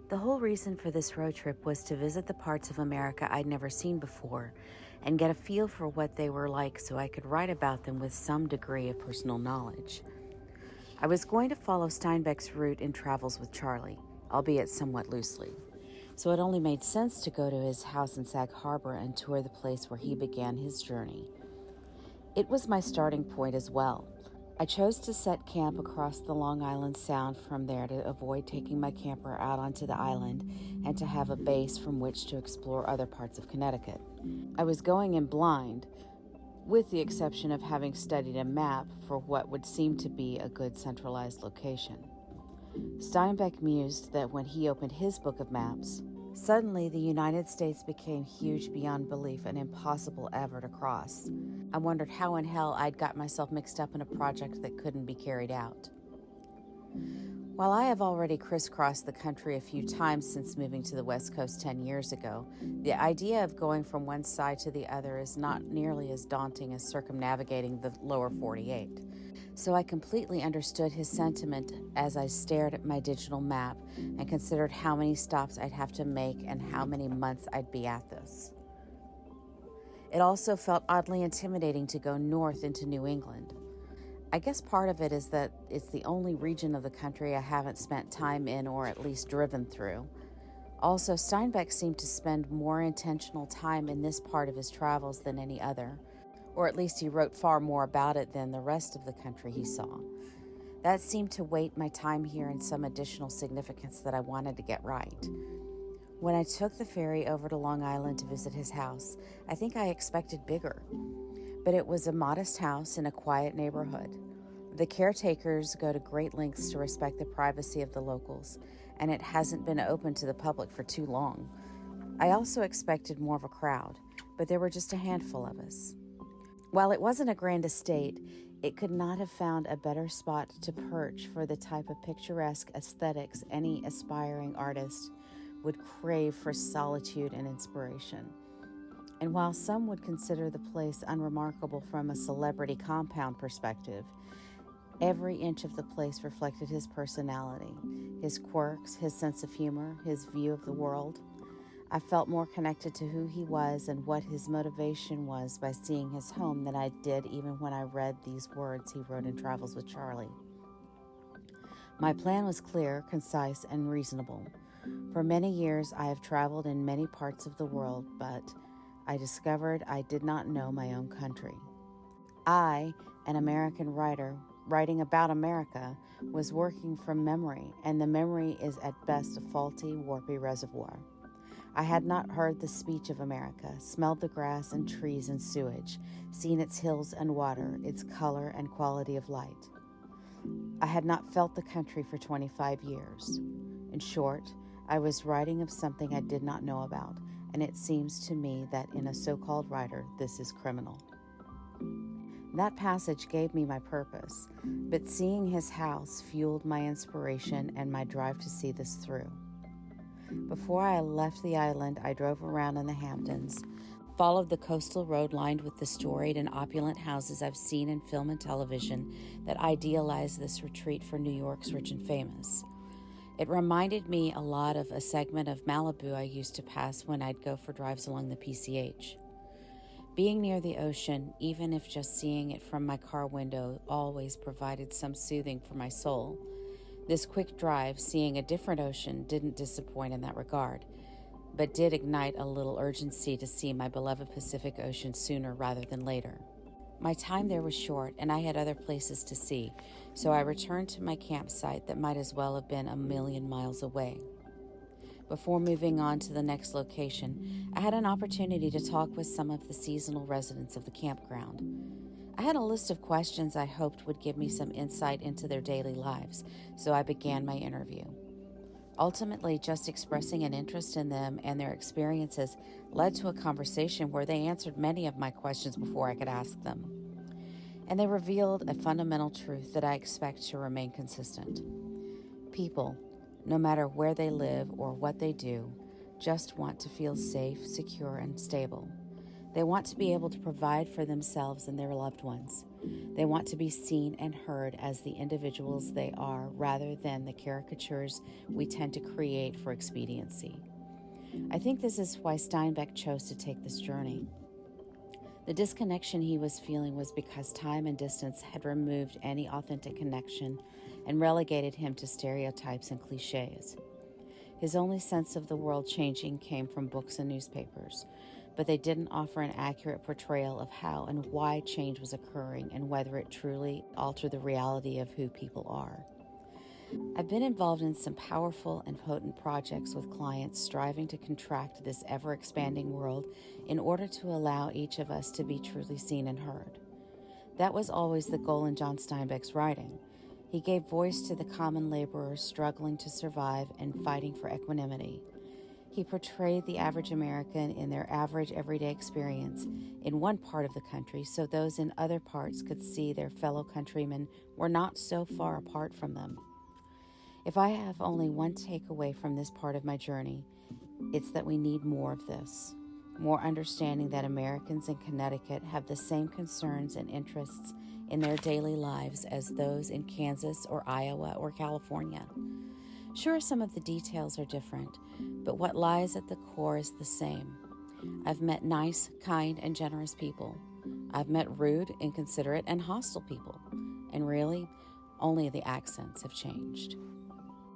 The whole reason for this road trip was to visit the parts of America I'd never seen before and get a feel for what they were like so I could write about them with some degree of personal knowledge. I was going to follow Steinbeck's route in Travels with Charley, albeit somewhat loosely, so it only made sense to go to his house in Sag Harbor and tour the place where he began his journey. It was my starting point as well. I chose to set camp across the Long Island Sound from there to avoid taking my camper out onto the island and to have a base from which to explore other parts of Connecticut. I was going in blind, with the exception of having studied a map for what would seem to be a good centralized location. Steinbeck mused that when he opened his book of maps, suddenly the United States became huge beyond belief and impossible ever to cross. I wondered how in hell I'd got myself mixed up in a project that couldn't be carried out. While I have already crisscrossed the country a few times since moving to the West Coast 10 years ago, the idea of going from one side to the other is not nearly as daunting as circumnavigating the lower 48. So I completely understood his sentiment as I stared at my digital map and considered how many stops I'd have to make and how many months I'd be at this. It also felt oddly intimidating to go north into New England. I guess part of it is that it's the only region of the country I haven't spent time in or at least driven through. Also, Steinbeck seemed to spend more intentional time in this part of his travels than any other, or at least he wrote far more about it than the rest of the country he saw. That seemed to weight my time here in some additional significance that I wanted to get right. When I took the ferry over to Long Island to visit his house, I think I expected bigger. But it was a modest house in a quiet neighborhood. The caretakers go to great lengths to respect the privacy of the locals, and it hasn't been open to the public for too long. I also expected more of a crowd, but there were just a handful of us. While it wasn't a grand estate, it could not have found a better spot to perch for the type of picturesque aesthetics any aspiring artist would crave for solitude and inspiration. And while some would consider the place unremarkable from a celebrity compound perspective, every inch of the place reflected his personality, his quirks, his sense of humor, his view of the world. I felt more connected to who he was and what his motivation was by seeing his home than I did even when I read these words he wrote in Travels with Charley. My plan was clear, concise, and reasonable. For many years, I have traveled in many parts of the world, but I discovered I did not know my own country. I, an American writer, writing about America, was working from memory, and the memory is at best a faulty, warpy reservoir. I had not heard the speech of America, smelled the grass and trees and sewage, seen its hills and water, its color and quality of light. I had not felt the country for 25 years. In short, I was writing of something I did not know about, and it seems to me that in a so-called writer, this is criminal. That passage gave me my purpose, but seeing his house fueled my inspiration and my drive to see this through. Before I left the island, I drove around in the Hamptons, followed the coastal road lined with the storied and opulent houses I've seen in film and television that idealize this retreat for New York's rich and famous. It reminded me a lot of a segment of Malibu I used to pass when I'd go for drives along the PCH. Being near the ocean, even if just seeing it from my car window, always provided some soothing for my soul. This quick drive, seeing a different ocean, didn't disappoint in that regard, but did ignite a little urgency to see my beloved Pacific Ocean sooner rather than later. My time there was short, and I had other places to see, so I returned to my campsite that might as well have been a million miles away. Before moving on to the next location, I had an opportunity to talk with some of the seasonal residents of the campground. I had a list of questions I hoped would give me some insight into their daily lives, so I began my interview. Ultimately, just expressing an interest in them and their experiences led to a conversation where they answered many of my questions before I could ask them. And they revealed a fundamental truth that I expect to remain consistent. People, no matter where they live or what they do, just want to feel safe, secure, and stable. They want to be able to provide for themselves and their loved ones. They want to be seen and heard as the individuals they are rather than the caricatures we tend to create for expediency. I think this is why Steinbeck chose to take this journey. The disconnection he was feeling was because time and distance had removed any authentic connection and relegated him to stereotypes and cliches. His only sense of the world changing came from books and newspapers, but they didn't offer an accurate portrayal of how and why change was occurring and whether it truly altered the reality of who people are. I've been involved in some powerful and potent projects with clients striving to contract this ever-expanding world in order to allow each of us to be truly seen and heard. That was always the goal in John Steinbeck's writing. He gave voice to the common laborers struggling to survive and fighting for equanimity. He portrayed the average American in their average everyday experience in one part of the country so those in other parts could see their fellow countrymen were not so far apart from them. If I have only one takeaway from this part of my journey, it's that we need more of this. More understanding that Americans in Connecticut have the same concerns and interests in their daily lives as those in Kansas or Iowa or California. Sure, some of the details are different, but what lies at the core is the same. I've met nice, kind, and generous people. I've met rude, inconsiderate, and hostile people. And really, only the accents have changed.